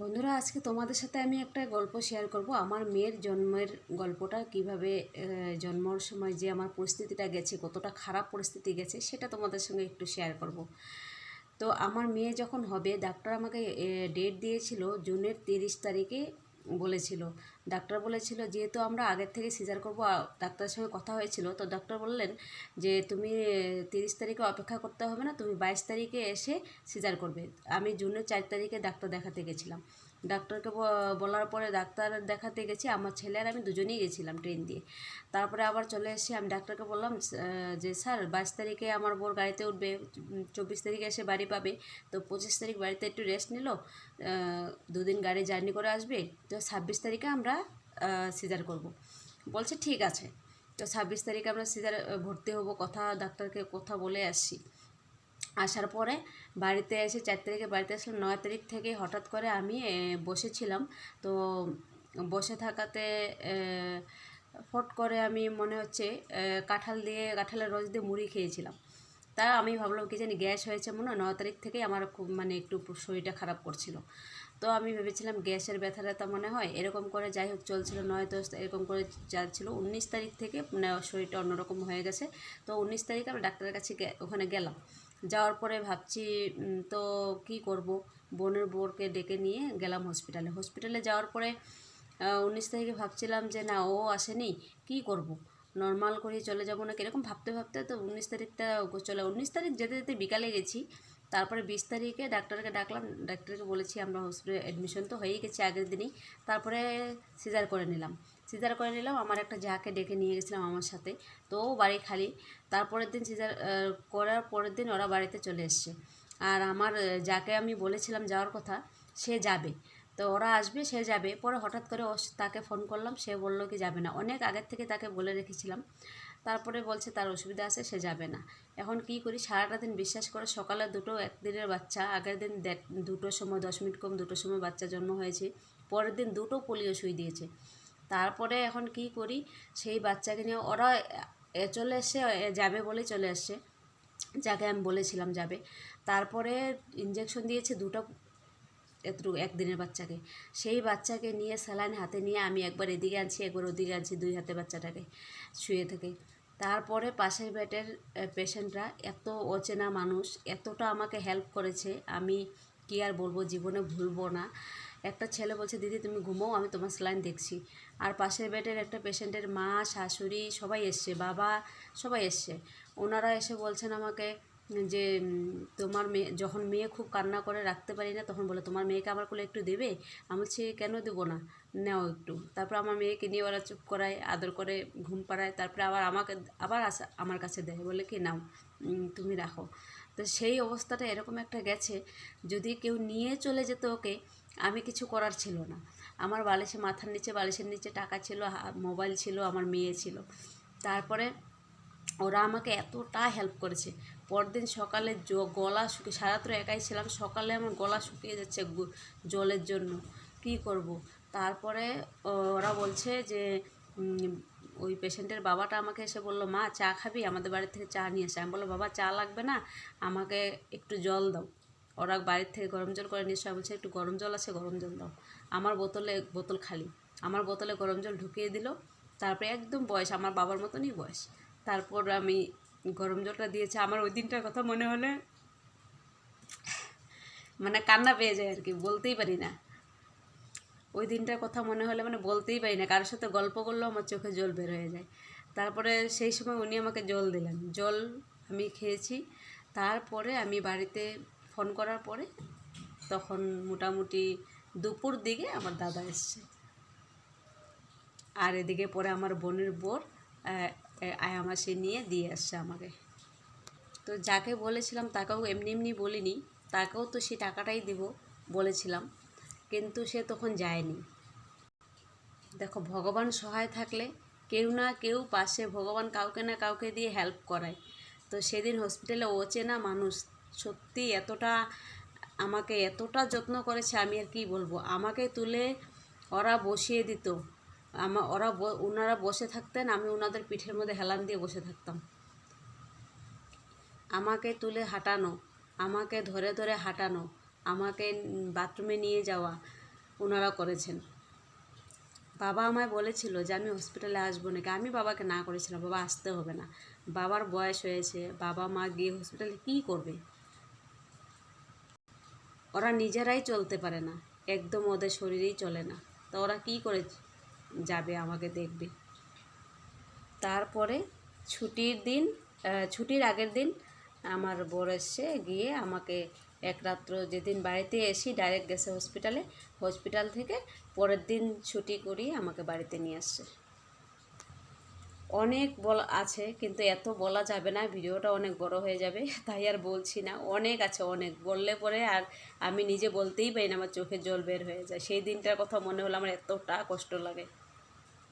বন্ধুরা, আজকে তোমাদের সাথে আমি একটা গল্প শেয়ার করব। আমার মেয়ের জন্মের গল্পটা, কিভাবে জন্মের সময় যে আমার পরিস্থিতিটা গেছে, কতটা খারাপ পরিস্থিতি গেছে, সেটা তোমাদের সঙ্গে একটু শেয়ার করব। তো আমার মেয়ে যখন হবে, ডাক্তার আমাকে ডেট দিয়েছিল জুনের 30 তারিখে বলেছিল। ডাক্তার বলেছিল, যেহেতু আমরা আগের থেকে সিজার করব, ডাক্তারের সঙ্গে কথা হয়েছিল, তো ডাক্তার বললেন যে তুমি 30 তারিখে অপেক্ষা করতে হবে না, তুমি 22 তারিখে এসে সিজার করবে। আমি জুনের 4 তারিখে ডাক্তার দেখাতে গেছিলাম। ডাক্তারকে বলার পরে ডাক্তার দেখাতে গেছি, আমার ছেলে আর আমি দুজনেই গেছিলাম ট্রেন দিয়ে। তারপরে আবার চলে এসে আমি ডাক্তারকে বললাম যে স্যার 22 তারিখে আমার বোর গাড়িতে উঠবে, 24 তারিখে এসে বাড়ি পাবে, তো 25 তারিখ বাড়িতে একটু রেস্ট নিল, দুদিন গাড়ি জার্নি করে আসবে, তো 26 তারিখে আমরা সিজার করব। বলছে ঠিক আছে। তো 26 তারিখে আমরা সিজার ভর্তি হব, ডাক্তারকে কথা বলে আসছি। আসার পরে বাড়িতে এসে 4 তারিখে বাড়িতে আসলাম। 9 তারিখ থেকে হঠাৎ করে আমি বসেছিলাম। তো বসে থাকাতে ফট করে আমি মনে হচ্ছে কাঁঠালের রস দিয়ে মুড়ি খেয়েছিলাম। তা আমি ভাবলাম কি জানি গ্যাস হয়েছে মনে হয়। 9 তারিখ থেকেই আমার খুব একটু শরীরটা খারাপ করছিল। তো আমি ভেবেছিলাম গ্যাসের ব্যথা ট্যাথা মনে হয়, এরকম করে যাই হোক চলছিল 9-10 এরকম করে যাচ্ছিলো। 19 তারিখ থেকে শরীরটা অন্যরকম হয়ে গেছে। তো 19 তারিখে আমরা ডাক্তারের কাছে ওখানে গেলাম। যাওয়ার পরে ভাবছি তো কি করব, বোরকে ডেকে নিয়ে গেলাম হসপিটালে যাওয়ার পরে 19 তারিখে ভাবছিলাম যে না, ও আসেনি, কি করব, নর্মাল করে চলে যাব না কীরকম ভাবতে ভাবতে তো 19 তারিখটা চলে। 19 তারিখ যেতে যেতে বিকালে গেছি। তারপরে 20 তারিখে ডাক্তারকে ডাকলাম, ডাক্তারকে বলেছি আমরা হসপিটালে অ্যাডমিশন তো হয়েই গেছি আগের দিনই। তারপরে সিজার করে নিলাম। আমার একটা যাকে ডেকে নিয়ে গেছিলাম আমার সাথে, তো ও বাড়ি খালি। তারপরের দিন সিজার করার পরের দিন ওরা বাড়িতে চলে এসছে। আর আমার যাকে আমি বলেছিলাম যাওয়ার কথা, সে যাবে। তো ওরা আসবে, সে যাবে। পরে হঠাৎ করে তাকে ফোন করলাম, সে বললো কি যাবে না। অনেক আগের থেকে তাকে বলে রেখেছিলাম। তারপরে বলছে তার অসুবিধা আছে, সে যাবে না। এখন কি করি, সারাটা দিন বিশ্বাস করে, সকালে একদিনের বাচ্চা, আগের দিন 2টোর সময় 10 মিনিট কম 2টোর সময় বাচ্চা জন্ম হয়েছে, পরের দিন 2টো পোলিও সুই দিয়েছে। তারপরে এখন কি করি, সেই বাচ্চাকে নিয়ে ওরা চলে এসছে, যাবে বলেই চলে এসছে, যাকে আমি বলেছিলাম যাবে। তারপরে ইঞ্জেকশন দিয়েছে 2টা, একদিনের বাচ্চাকে। সেই বাচ্চাকে নিয়ে স্যালাইন হাতে নিয়ে আমি একবার এদিকে আনছি, একবার ওদিকে আনছি, 2 হাতে বাচ্চাটাকে শুয়ে থেকে। তারপরে পাশের বেডের পেশেন্টরা, এত অচেনা মানুষ, এতটা আমাকে হেল্প করেছে, আমি কি আর বলবো, জীবনে ভুলবো না। একটা ছেলে বলছে দিদি তুমি ঘুমোও, আমি তোমার স্যালাইন দেখছি। আর পাশের বেডের একটা পেশেন্টের মা, শাশুড়ি সবাই এসছে, বাবা সবাই এসছে। ওনারা এসে বলছেন আমাকে যে তোমার মেয়ে, যখন মেয়ে খুব কান্না করে রাখতে পারি না, তখন বলে তোমার মেয়েকে আমার কোলে একটু দেবে। আমি বলছি কেন দেবো না, নেও একটু। তারপর আমার মেয়েকে নিয়ে ওরা চুপ করায়, আদর করে ঘুম পাড়ায়। তারপরে আবার আমার কাছে দেয়, বলে কি নাও তুমি রাখো। তো সেই অবস্থাটা এরকম একটা গেছে, যদি কেউ নিয়ে চলে যেত ওকে, আমি কিছু করার ছিল না। আমার বালিশের নিচে টাকা ছিল, মোবাইল ছিল, আমার মেয়ে ছিল। তারপরে ওরা আমাকে এতটা হেল্প করেছে। পরদিন সকালে গলা শুকিয়ে, সারা রাত্র একাই ছিলাম, সকালে আমার গলা শুকিয়ে যাচ্ছে জলের জন্য, কি করব। তারপরে ওরা বলছে যে ওই পেশেন্টের বাবাটা আমাকে এসে বললো মা চা খাবি, আমাদের বাড়ি থেকে চা নিয়ে এসে। আমি বললো বাবা চা লাগবে না, আমাকে একটু জল দাও। ওরা বাড়ির থেকে গরম জল করে নিয়ে এসে বলছে একটু গরম জল আছে, গরম জল দাও। আমার বোতল খালি, আমার বোতলে গরম জল ঢুকিয়ে দিল। তারপরে একদম বয়স আমার বাবার মতনই বয়স। তারপর আমি গরম জলটা দিয়েছে। আমার ওই দিনটার কথা মনে হলে কান্না পেয়ে যায় আর কি, বলতেই পারি না। ওই দিনটার কথা মনে হলে বলতেই পারি না, কারোর সাথে গল্প করলেও আমার চোখে জল বের হয়ে যায়। তারপরে সেই সময় উনি আমাকে জল দিলেন, জল আমি খেয়েছি। তারপরে আমি বাড়িতে ফোন করার পরে, তখন মোটামুটি দুপুর দিকে আমার দাদা এসছে। আর এদিকে পরে আমার বোনের বোর আয়ামাসি নিয়ে দিয়ে আসছে আমাকে। তো যাকে বলেছিলাম তাকেও এমনি এমনি বলিনি, তাকেও তো সেই টাকাটাই দিব বলেছিলাম, কিন্তু সে তখন যায়নি। দেখো, ভগবান সহায় থাকলে কেউ না কেউ পাশে, ভগবান কাউকে না কাউকে দিয়ে হেল্প করায়। তো সেদিন হসপিটালে অচেনা মানুষ সত্যি আমাকে এতটা যত্ন করেছে, আমি আর কি বলবো। আমাকে তুলে ওরা বসিয়ে দিত, ওনারা বসে থাকতেন, আমি ওনাদের পিঠের মধ্যে হেলান দিয়ে বসে থাকতাম। আমাকে তুলে হাঁটানো, আমাকে ধরে ধরে হাঁটানো, আমাকে বাথরুমে নিয়ে যাওয়া, ওনারা করেছেন। বাবা আমায় বলেছিল যে আমি হসপিটালে আসবো নাকি, আমি বাবাকে না করেছিলাম, বাবা আসতে হবে না, বাবার বয়স হয়েছে, বাবা মা গিয়ে হসপিটালে কী করবে, ওরা নিজেরাই চলতে পারে না, একদম ওদের শরীরেই চলে না, তো ওরা কী করে যাবে আমাকে দেখবে। তারপরে ছুটির আগের দিন আমার বর এসে গিয়ে আমাকে এক রাত্র, যেদিন বাড়িতে এসি ডাইরেক্ট গেছে হসপিটালে, হসপিটাল থেকে পরের দিন ছুটি করিয়ে আমাকে বাড়িতে নিয়ে আসছে। অনেক বলা আছে কিন্তু এত বলা যাবে না, ভিডিওটা অনেক বড় হয়ে যাবে, তাই আর বলছি না। অনেক আছে, অনেক বললে পরে আর আমি নিজে বলতেই পারি না, আমার চোখে জল বের হয়ে যায়। সেই দিনটার কথা মনে হলো আমার এতটা কষ্ট লাগে।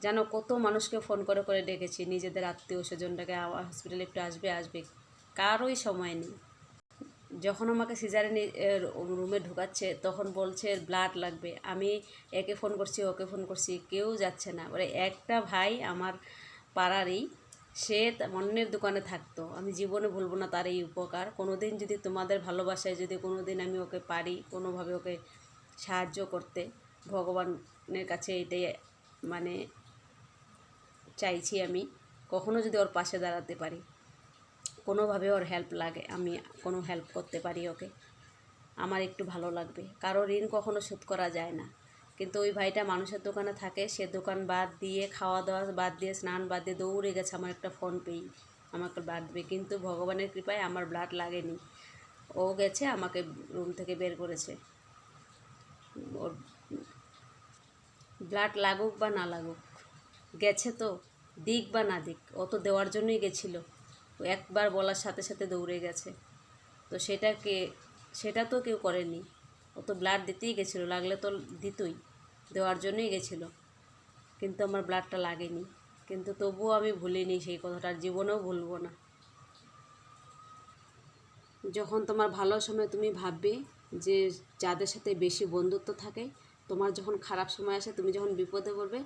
জানো কত মানুষকে ফোন করে করে ডেকেছি, নিজেদের আত্মীয় স্বজনটাকে হসপিটালে একটু আসবে আসবে, কারোই সময় নেই। যখন আমাকে সিজারে রুমে ঢুকাচ্ছে তখন বলছে ব্লাড লাগবে, আমি একে ফোন করছি ওকে ফোন করছি, কেউ যাচ্ছে না। ওরে একটা ভাই আমার পাড়ারই, সে অন্যের দোকানে থাকতো, আমি জীবনে ভুলবো না তার এই উপকার। কোনো দিন যদি তোমাদের ভালোবাসায় যদি কোনো দিন আমি ওকে পারি কোনোভাবে ওকে সাহায্য করতে, ভগবানের কাছে এটাই মানে চাইছি, আমি কখনো যদি ওর পাশে দাঁড়াতে পারি, কোনোভাবে ওর হেল্প লাগে, আমি কোনো হেল্প করতে পারি ওকে, আমার একটু ভালো লাগবে। কারো ঋণ কখনো শোধ করা যায় না, কিন্তু ওই ভাইটা মানুষের দোকানে থাকে, সে দোকান বাদ দিয়ে, খাওয়া দাওয়া বাদ দিয়ে, স্নান বাদ দিয়ে দৌড়ে গেছে আমার একটা ফোন পেয়ে আমাকে ব্লাড দেবে। কিন্তু ভগবানের কৃপায় আমার ব্লাড লাগেনি, ও গেছে আমাকে রুম থেকে বের করেছে। ওর ব্লাড লাগুক বা না লাগুক, গেছে তো, দিক বা না দিক, ও তো দেওয়ার জন্যই গেছিলো, ও একবার বলার সাথে সাথে দৌড়ে গেছে। তো সেটা তো কেউ করেনি, ও তো ব্লাড দিতেই গেছিলো, লাগলে তো দিতই, দেওয়ার জন্যই গেছিলো। কিন্তু আমার ব্লাডটা লাগেনি, কিন্তু তবুও আমি ভুলিনি সেই কথাটা, আর জীবনেও ভুলবো না। যখন তোমার ভালো সময় তুমি ভাববে যে যাদের সাথে বেশি বন্ধুত্ব থাকে, তোমার যখন খারাপ সময় আসে, তুমি যখন বিপদে পড়বে,